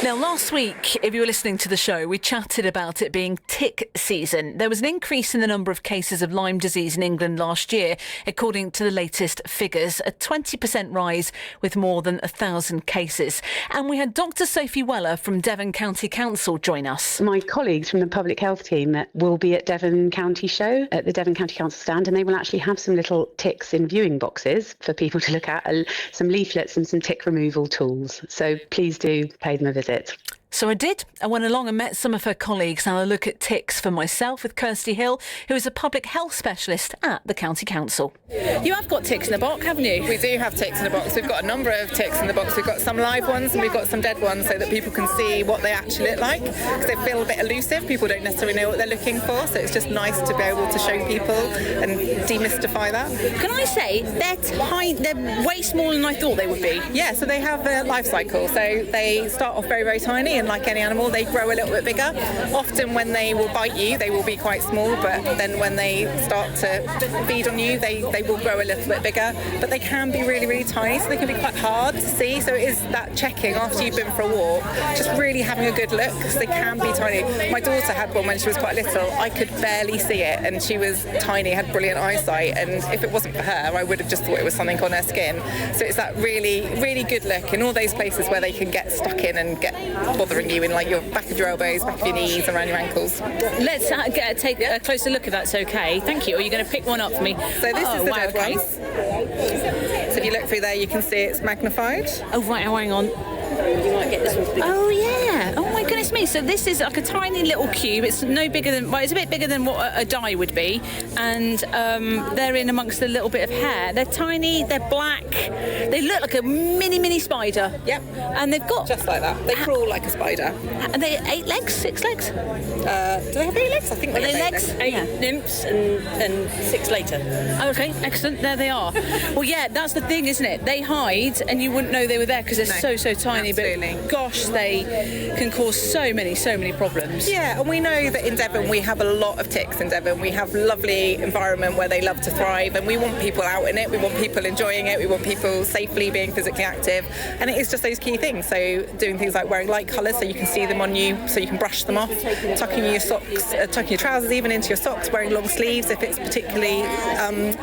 Now, last week, if you were listening to the show, we chatted about it being tick season. There was an increase in the number of cases of Lyme disease in England last year, according to the latest figures, a 20% rise with more than 1,000 cases. And we had Dr. Sophie Weller from Devon County Council join us. My colleagues from the public health team will be at Devon County Show at the Devon County Council stand, and they will actually have some little ticks in viewing boxes for people to look at, some leaflets and some tick removal tools. So please do pay them a visit. So I did. I went along and met some of her colleagues and I look at ticks for myself with Kirsty Hill, who is a public health specialist at the County Council. You have got ticks in the box, haven't you? We do have ticks in the box. We've got a number of ticks in the box. We've got some live ones and we've got some dead ones so that people can see what they actually look like. Because they feel a bit elusive. People don't necessarily know what they're looking for. So it's just nice to be able to show people and demystify that. Can I say, they're tiny, they're way smaller than I thought they would be? Yeah, so they have a life cycle. So they start off very, very tiny, and like any animal, they grow a little bit bigger. Often when they will bite you, they will be quite small, but then when they start to feed on you, they will grow a little bit bigger. But they can be really, really tiny, so they can be quite hard to see. So it is that checking after you've been for a walk, just really having a good look, because they can be tiny. My daughter had one when she was quite little. I could barely see it, and she was tiny, had brilliant eyesight, and if it wasn't for her, I would have just thought it was something on her skin. So it's that really, really good look in all those places where they can get stuck in and get bothering you in like your back of your elbows, back of your knees, around your ankles. Let's take a closer look if that's okay. Thank you. Are you going to pick one up for me? So this is the dead one. So if you look through there, you can see it's magnified. Oh, right. Oh, hang on. You might get this one bigger. Oh, yeah. Oh, my goodness me. So this is like a tiny little cube. It's no bigger than, well, it's a bit bigger than what a die would be. And they're in amongst a little bit of hair. They're tiny, they're black. They look like a mini spider. Yep. And they've got... Just like that. They crawl like a spider. And they 8 legs, 6 legs? Do they have 8 legs? I think they have 8 legs. 8 nymphs and 6 later. Okay, excellent. There they are. Well, yeah, that's the thing, isn't it? They hide and you wouldn't know they were there because they're so tiny. Absolutely. But gosh, they can cause so many problems. Yeah, and we know that in Devon we have a lot of ticks in Devon. We have lovely environment where they love to thrive, and we want people out in it. We want people enjoying it. We want people safely being physically active, and it is just those key things. So doing things like wearing light colours so you can see them on you, so you can brush them off, tucking your socks, tucking your trousers even into your socks, wearing long sleeves if it's particularly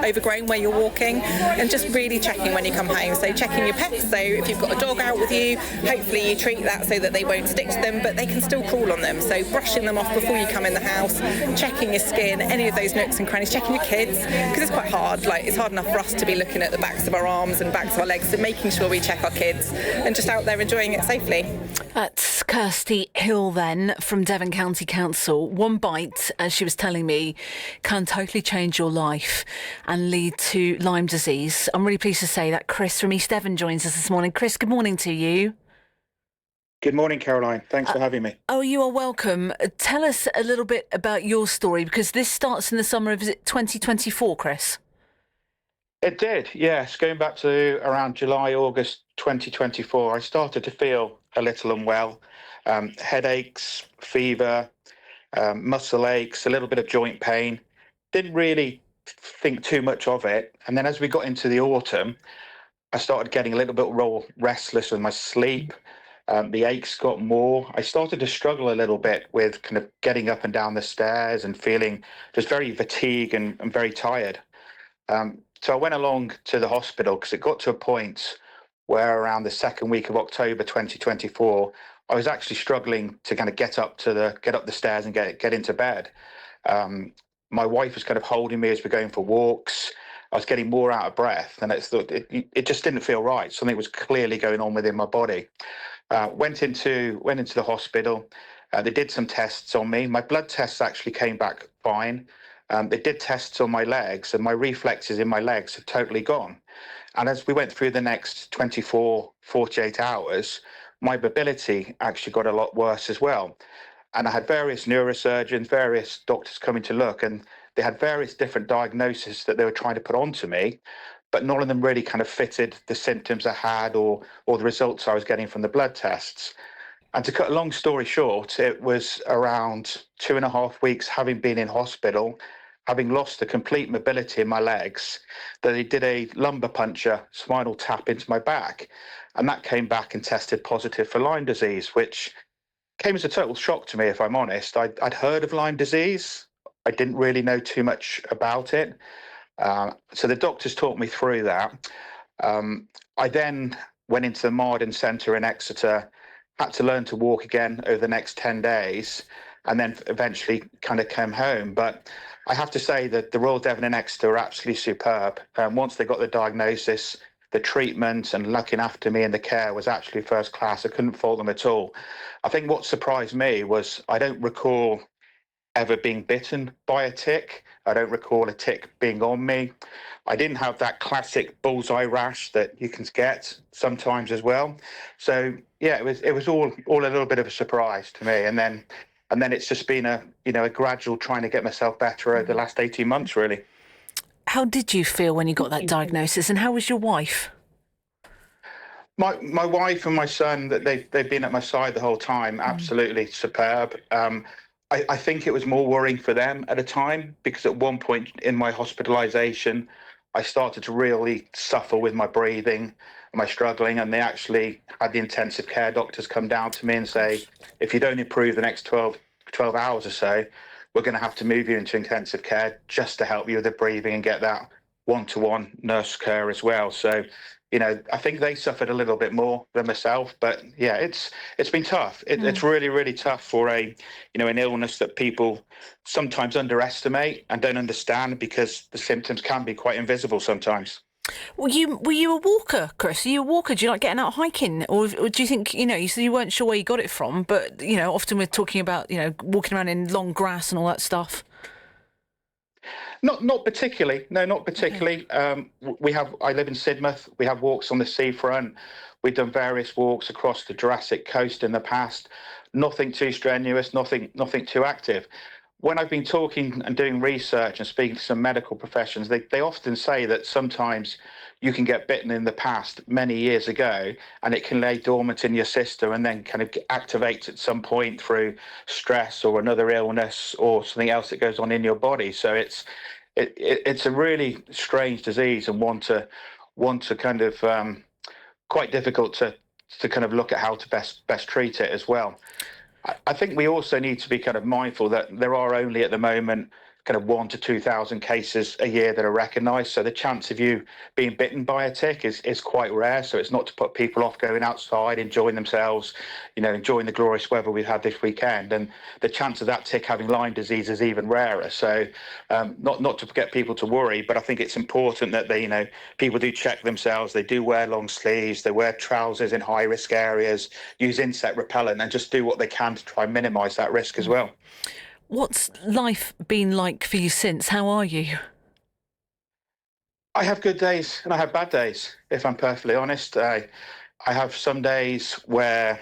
overgrown where you're walking, and just really checking when you come home. So checking your pets. So if you've got a dog out with you, hopefully you treat that so that they won't stick to them, but they can still crawl on them. So brushing them off before you come in the house, checking your skin, any of those nooks and crannies, checking your kids, because it's quite hard. Like, it's hard enough for us to be looking at the backs of our arms and backs of our legs, so making sure we check our kids and just out there enjoying it safely. That's Kirsty Hill then from Devon County Council. One bite, as she was telling me, can totally change your life and lead to Lyme disease. I'm really pleased to say that Chris from East Devon joins us this morning. Chris, good morning to you. Good morning, Caroline. Thanks for having me. Oh, you are welcome. Tell us a little bit about your story, because this starts in the summer of, is it 2024, Chris? It did, yes. Going back to around July, August 2024, I started to feel a little unwell. Headaches, fever, muscle aches, a little bit of joint pain. Didn't really think too much of it. And then as we got into the autumn, I started getting a little bit restless with my sleep. The aches got more. I started to struggle a little bit with kind of getting up and down the stairs and feeling just very fatigued and very tired. So I went along to the hospital because it got to a point where around the second week of October 2024, I was actually struggling to kind of get up the stairs and get into bed. My wife was kind of holding me as we're going for walks. I was getting more out of breath, and it just didn't feel right. Something was clearly going on within my body. Went into the hospital. They did some tests on me. My blood tests actually came back fine. They did tests on my legs, and my reflexes in my legs have totally gone. And as we went through the next 24, 48 hours, my mobility actually got a lot worse as well. And I had various neurosurgeons, various doctors coming to look, and they had various different diagnoses that they were trying to put onto me, but none of them really kind of fitted the symptoms I had or the results I was getting from the blood tests. And to cut a long story short, it was around 2.5 weeks having been in hospital, having lost the complete mobility in my legs, that they did a lumbar puncture, spinal tap into my back. and that came back and tested positive for Lyme disease, which came as a total shock to me, if I'm honest. I'd heard of Lyme disease. I didn't really know too much about it. So the doctors talked me through that. I then went into the Marden Centre in Exeter, had to learn to walk again over the next 10 days, and then eventually kind of came home. But I have to say that the Royal Devon in Exeter are absolutely superb. Once they got the diagnosis, the treatment and looking after me and the care was actually first class. I couldn't fault them at all. I think what surprised me was I don't recall ever being bitten by a tick. I don't recall a tick being on me. I didn't have that classic bullseye rash that you can get sometimes as well. So yeah, it was all a little bit of a surprise to me. And then it's just been a gradual trying to get myself better over the last 18 months, really. How did you feel when you got that diagnosis, and how was your wife? My wife and my son, that they've been at my side the whole time, absolutely superb. I think it was more worrying for them at a time, because at one point in my hospitalisation, I started to really suffer with my breathing and my struggling, and they actually had the intensive care doctors come down to me and say, if you don't improve the next 12 hours or so, we're going to have to move you into intensive care just to help you with the breathing and get that one-to-one nurse care as well. So, I think they suffered a little bit more than myself, but yeah, it's been tough. It's really, really tough for an illness that people sometimes underestimate and don't understand, because the symptoms can be quite invisible sometimes. Were you a walker, Chris? Are you a walker? Do you like getting out hiking? Or do you think, you said you weren't sure where you got it from, but, often we're talking about, walking around in long grass and all that stuff. Not particularly. No, not particularly. Okay. I live in Sidmouth. We have walks on the seafront. We've done various walks across the Jurassic Coast in the past. Nothing too strenuous, nothing too active. When I've been talking and doing research and speaking to some medical professions, they often say that sometimes you can get bitten in the past many years ago, and it can lay dormant in your system and then kind of activates at some point through stress or another illness or something else that goes on in your body. So it's a really strange disease, and one to kind of quite difficult to kind of look at how to best treat it as well. I think we also need to be kind of mindful that there are only at the moment kind of 1,000 to 2,000 cases a year that are recognised. So the chance of you being bitten by a tick is quite rare. So it's not to put people off going outside, enjoying themselves, enjoying the glorious weather we've had this weekend. And the chance of that tick having Lyme disease is even rarer. So not to get people to worry, but I think it's important that people do check themselves. They do wear long sleeves, they wear trousers in high risk areas, use insect repellent, and just do what they can to try and minimise that risk as well. What's life been like for you since? How are you? I have good days and I have bad days, if I'm perfectly honest. I have some days where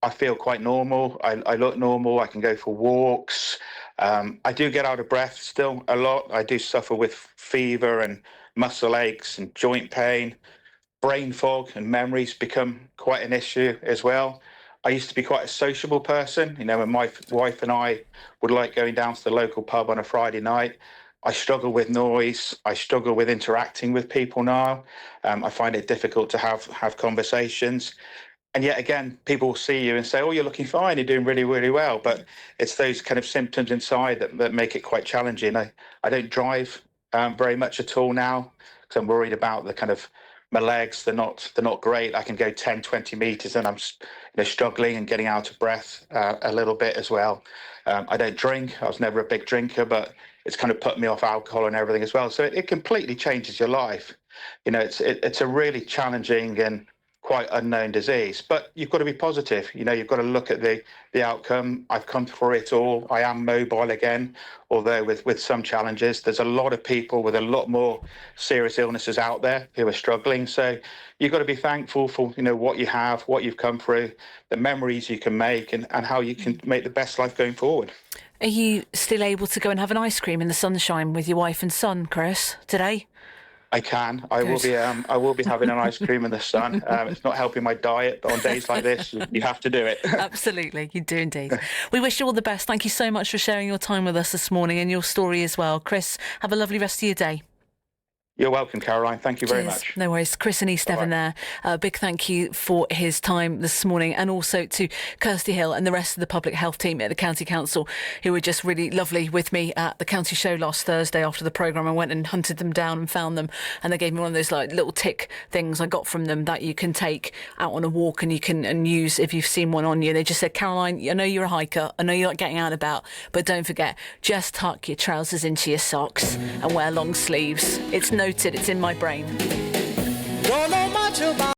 I feel quite normal. I look normal. I can go for walks. I do get out of breath still a lot. I do suffer with fever and muscle aches and joint pain. Brain fog and memories become quite an issue as well. I used to be quite a sociable person. When my wife and I would like going down to the local pub on a Friday night. I struggle with noise. I struggle with interacting with people now. I find it difficult to have conversations. And yet again, people will see you and say, oh, you're looking fine, you're doing really, really well. But it's those kind of symptoms inside that make it quite challenging. I don't drive very much at all now, because I'm worried about the kind of my legs. They're not great. I can go 10, 20 meters and I'm struggling and getting out of breath a little bit as well. I don't drink. I was never a big drinker, but it's kind of put me off alcohol and everything as well. So it completely changes your life. It's a really challenging and quite unknown disease, but you've got to be positive. You've got to look at the outcome. I've come through it all. I am mobile again, although with some challenges. There's a lot of people with a lot more serious illnesses out there who are struggling. So you've got to be thankful for what you have, what you've come through, the memories you can make, and how you can make the best life going forward. Are you still able to go and have an ice cream in the sunshine with your wife and son, Chris, today? I can. I will be having an ice cream in the sun. It's not helping my diet, but on days like this, you have to do it. Absolutely, you do indeed. We wish you all the best. Thank you so much for sharing your time with us this morning and your story as well. Chris, have a lovely rest of your day. You're welcome, Caroline. Thank you very Cheers. much. No worries. Chris in East Devon there. Big thank you for his time this morning, and also to Kirsty Hill and the rest of the public health team at the County Council, who were just really lovely with me at the County Show last Thursday after the programme. I went and hunted them down and found them, and they gave me one of those like little tick things I got from them that you can take out on a walk and you can use if you've seen one on you. They just said, Caroline, I know you're a hiker, I know you like getting out and about, but don't forget, just tuck your trousers into your socks and wear long sleeves. It's noted, it's in my brain. Don't know much about